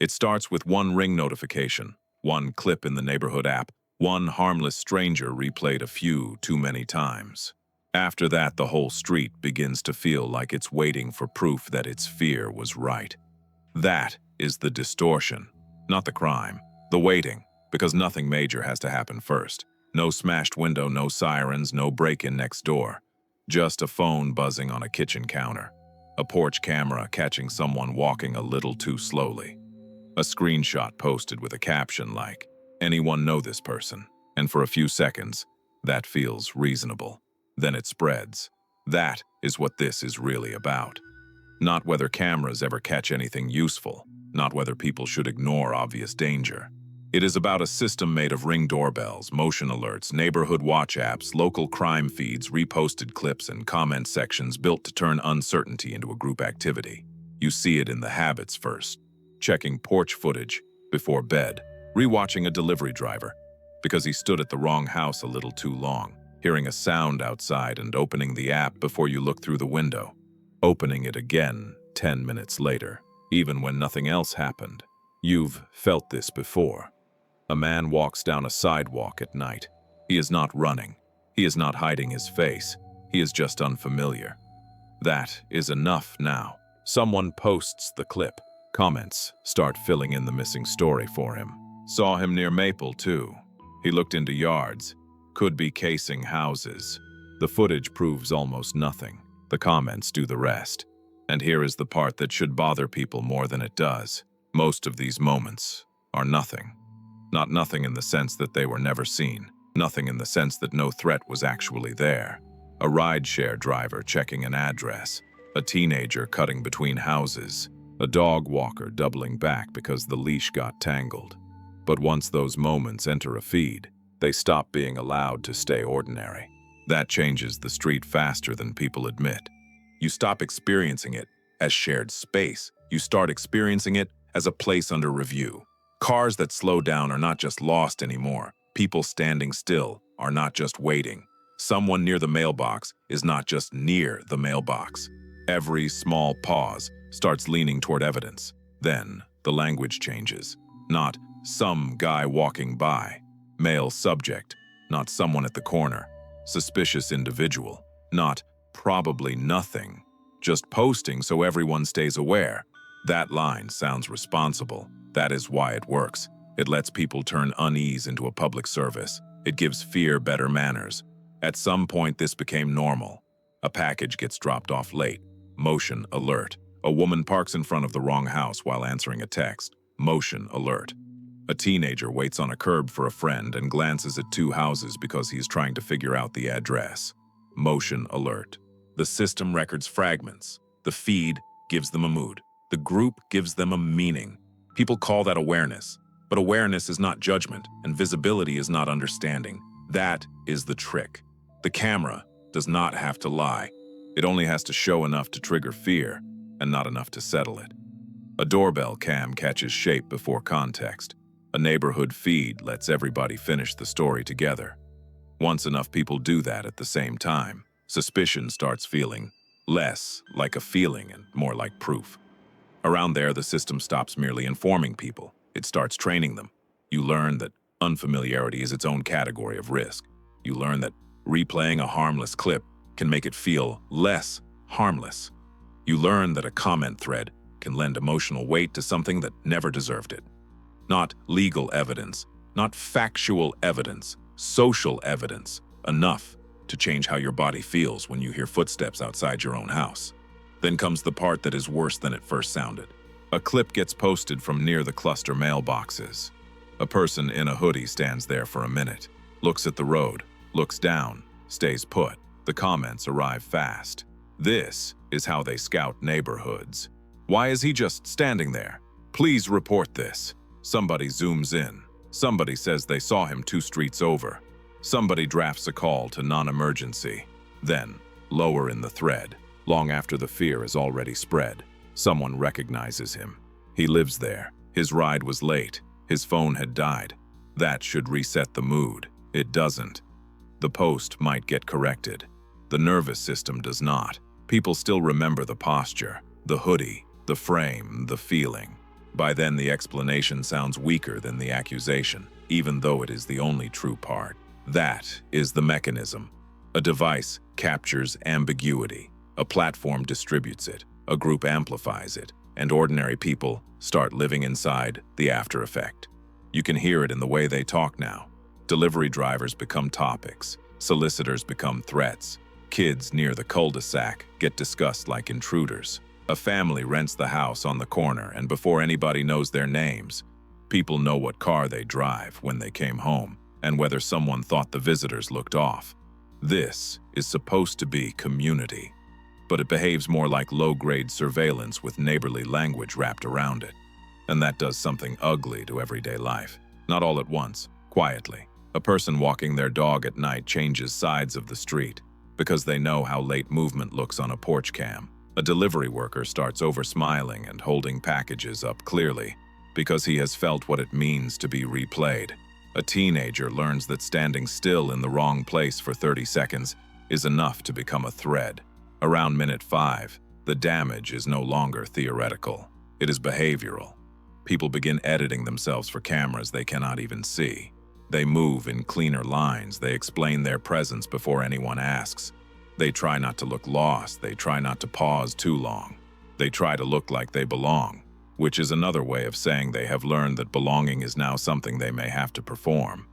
It starts with one Ring notification, one clip in the neighborhood app, one harmless stranger replayed a few too many times. After that, the whole street begins to feel like it's waiting for proof that its fear was right. That is the distortion, not the crime, the waiting, because nothing major has to happen first. No smashed window, no sirens, no break-in next door. Just a phone buzzing on a kitchen counter. A porch camera catching someone walking a little too slowly. A screenshot posted with a caption like, "Anyone know this person?" And for a few seconds, that feels reasonable. Then it spreads. That is what this is really about. Not whether cameras ever catch anything useful, not whether people should ignore obvious danger. It is about a system made of Ring doorbells, motion alerts, neighborhood watch apps, local crime feeds, reposted clips, and comment sections built to turn uncertainty into a group activity. You see it in the habits first. Checking porch footage before bed, rewatching a delivery driver because he stood at the wrong house a little too long, hearing a sound outside and opening the app before you look through the window, opening it again 10 minutes later, even when nothing else happened. You've felt this before. A man walks down a sidewalk at night. He is not running. He is not hiding his face. He is just unfamiliar. That is enough now. Someone posts the clip. Comments start filling in the missing story for him. Saw him near Maple, too. He looked into yards. Could be casing houses. The footage proves almost nothing. The comments do the rest. And here is the part that should bother people more than it does. Most of these moments are nothing. Not nothing in the sense that they were never seen. Nothing in the sense that no threat was actually there. A rideshare driver checking an address. A teenager cutting between houses. A dog walker doubling back because the leash got tangled. But once those moments enter a feed, they stop being allowed to stay ordinary. That changes the street faster than people admit. You stop experiencing it as shared space. You start experiencing it as a place under review. Cars that slow down are not just lost anymore. People standing still are not just waiting. Someone near the mailbox is not just near the mailbox. Every small pause starts leaning toward evidence. Then the language changes. Not some guy walking by. Male subject, not someone at the corner. Suspicious individual, not probably nothing. Just posting so everyone stays aware. That line sounds responsible. That is why it works. It lets people turn unease into a public service. It gives fear better manners. At some point, this became normal. A package gets dropped off late. Motion alert. A woman parks in front of the wrong house while answering a text. Motion alert. A teenager waits on a curb for a friend and glances at two houses because he is trying to figure out the address. Motion alert. The system records fragments. The feed gives them a mood. The group gives them a meaning. People call that awareness. But awareness is not judgment, and visibility is not understanding. That is the trick. The camera does not have to lie. It only has to show enough to trigger fear, and not enough to settle it. A doorbell cam catches shape before context. A neighborhood feed lets everybody finish the story together. Once enough people do that at the same time, suspicion starts feeling less like a feeling and more like proof. Around there, the system stops merely informing people. It starts training them. You learn that unfamiliarity is its own category of risk. You learn that replaying a harmless clip can make it feel less harmless. You learn that a comment thread can lend emotional weight to something that never deserved it. Not legal evidence, not factual evidence, social evidence, enough to change how your body feels when you hear footsteps outside your own house. Then comes the part that is worse than it first sounded. A clip gets posted from near the cluster mailboxes. A person in a hoodie stands there for a minute, looks at the road, looks down, stays put. The comments arrive fast. This is how they scout neighborhoods. Why is he just standing there? Please report this. Somebody zooms in. Somebody says they saw him 2 streets over. Somebody drafts a call to non-emergency. Then, lower in the thread, long after the fear is already spread, someone recognizes him. He lives there. His ride was late. His phone had died. That should reset the mood. It doesn't. The post might get corrected. The nervous system does not. People still remember the posture, the hoodie, the frame, the feeling. By then, the explanation sounds weaker than the accusation, even though it is the only true part. That is the mechanism. A device captures ambiguity. A platform distributes it. A group amplifies it. And ordinary people start living inside the after effect. You can hear it in the way they talk now. Delivery drivers become topics. Solicitors become threats. Kids near the cul-de-sac get discussed like intruders. A family rents the house on the corner, and before anybody knows their names, people know what car they drive when they came home, and whether someone thought the visitors looked off. This is supposed to be community, but it behaves more like low-grade surveillance with neighborly language wrapped around it. And that does something ugly to everyday life. Not all at once, quietly. A person walking their dog at night changes sides of the street because they know how late movement looks on a porch cam. A delivery worker starts over-smiling and holding packages up clearly because he has felt what it means to be replayed. A teenager learns that standing still in the wrong place for 30 seconds is enough to become a thread. Around minute 5, the damage is no longer theoretical. It is behavioral. People begin editing themselves for cameras they cannot even see. They move in cleaner lines. They explain their presence before anyone asks. They try not to look lost. They try not to pause too long. They try to look like they belong, which is another way of saying they have learned that belonging is now something they may have to perform.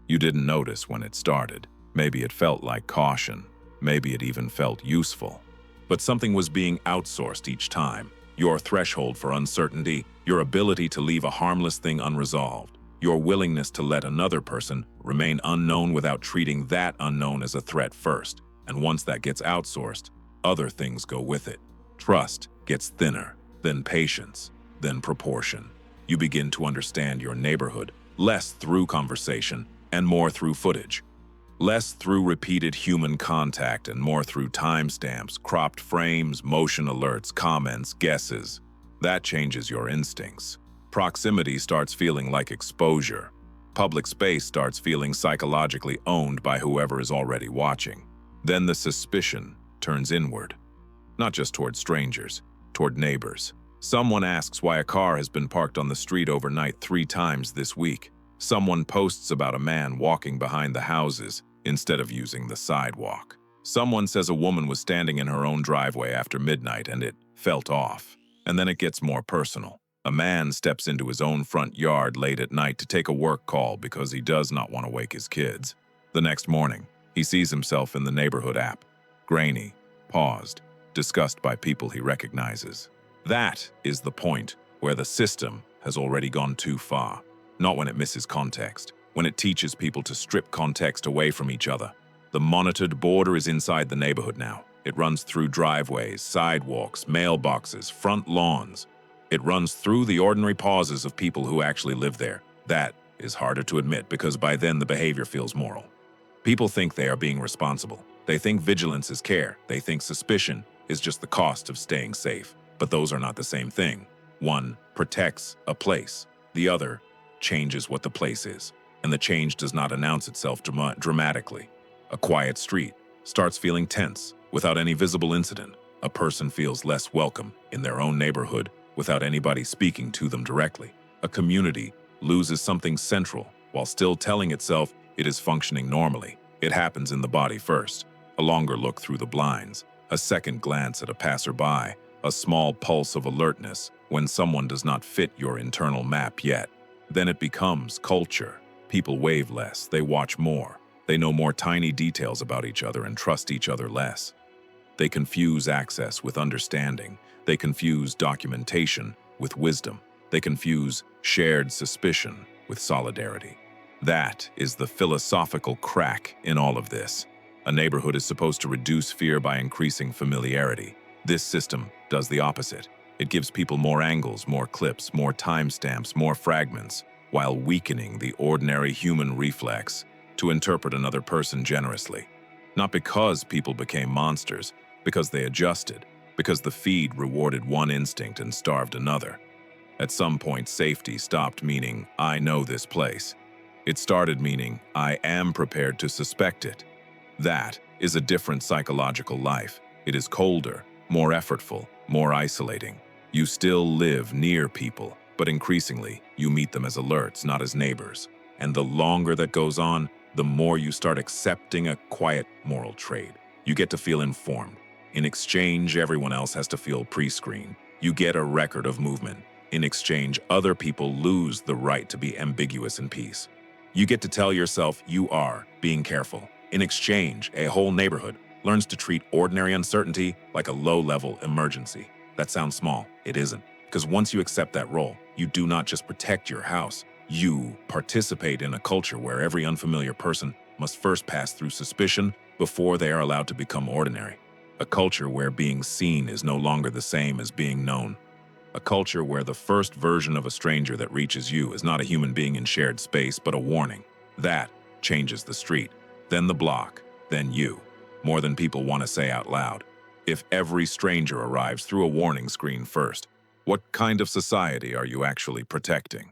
You didn't notice when it started. Maybe it felt like caution. Maybe it even felt useful. But something was being outsourced each time. Your threshold for uncertainty, your ability to leave a harmless thing unresolved, your willingness to let another person remain unknown without treating that unknown as a threat first. And once that gets outsourced, other things go with it. Trust gets thinner, then patience, then proportion. You begin to understand your neighborhood, less through conversation and more through footage. Less through repeated human contact and more through timestamps, cropped frames, motion alerts, comments, guesses. That changes your instincts. Proximity starts feeling like exposure. Public space starts feeling psychologically owned by whoever is already watching. Then the suspicion turns inward. Not just toward strangers, toward neighbors. Someone asks why a car has been parked on the street overnight 3 times this week. Someone posts about a man walking behind the houses instead of using the sidewalk. Someone says a woman was standing in her own driveway after midnight and it felt off. And then it gets more personal. A man steps into his own front yard late at night to take a work call because he does not want to wake his kids. The next morning, he sees himself in the neighborhood app, grainy, paused, discussed by people he recognizes. That is the point where the system has already gone too far. Not when it misses context, when it teaches people to strip context away from each other. The monitored border is inside the neighborhood now. It runs through driveways, sidewalks, mailboxes, front lawns. It runs through the ordinary pauses of people who actually live there. That is harder to admit because by then the behavior feels moral. People think they are being responsible. They think vigilance is care. They think suspicion is just the cost of staying safe. But those are not the same thing. One protects a place. The other changes what the place is. And the change does not announce itself dramatically. A quiet street starts feeling tense without any visible incident. A person feels less welcome in their own neighborhood without anybody speaking to them directly. A community loses something central while still telling itself it is functioning normally. It happens in the body first. A longer look through the blinds, a second glance at a passerby, a small pulse of alertness when someone does not fit your internal map yet. Then it becomes culture. People wave less, they watch more. They know more tiny details about each other and trust each other less. They confuse access with understanding. They confuse documentation with wisdom. They confuse shared suspicion with solidarity. That is the philosophical crack in all of this. A neighborhood is supposed to reduce fear by increasing familiarity. This system does the opposite. It gives people more angles, more clips, more timestamps, more fragments, while weakening the ordinary human reflex to interpret another person generously. Not because people became monsters, because they adjusted, because the feed rewarded one instinct and starved another. At some point, safety stopped meaning, I know this place. It started meaning, I am prepared to suspect it. That is a different psychological life. It is colder, more effortful, more isolating. You still live near people, But increasingly, you meet them as alerts, not as neighbors. And the longer that goes on, the more you start accepting a quiet moral trade. You get to feel informed. In exchange, everyone else has to feel pre-screened. You get a record of movement. In exchange, other people lose the right to be ambiguous in peace. You get to tell yourself you are being careful. In exchange, a whole neighborhood learns to treat ordinary uncertainty like a low-level emergency. That sounds small. It isn't. Because once you accept that role, you do not just protect your house. You participate in a culture where every unfamiliar person must first pass through suspicion before they are allowed to become ordinary. A culture where being seen is no longer the same as being known. A culture where the first version of a stranger that reaches you is not a human being in shared space, but a warning. That changes the street, then the block, then you, more than people want to say out loud. If every stranger arrives through a warning screen first, what kind of society are you actually protecting?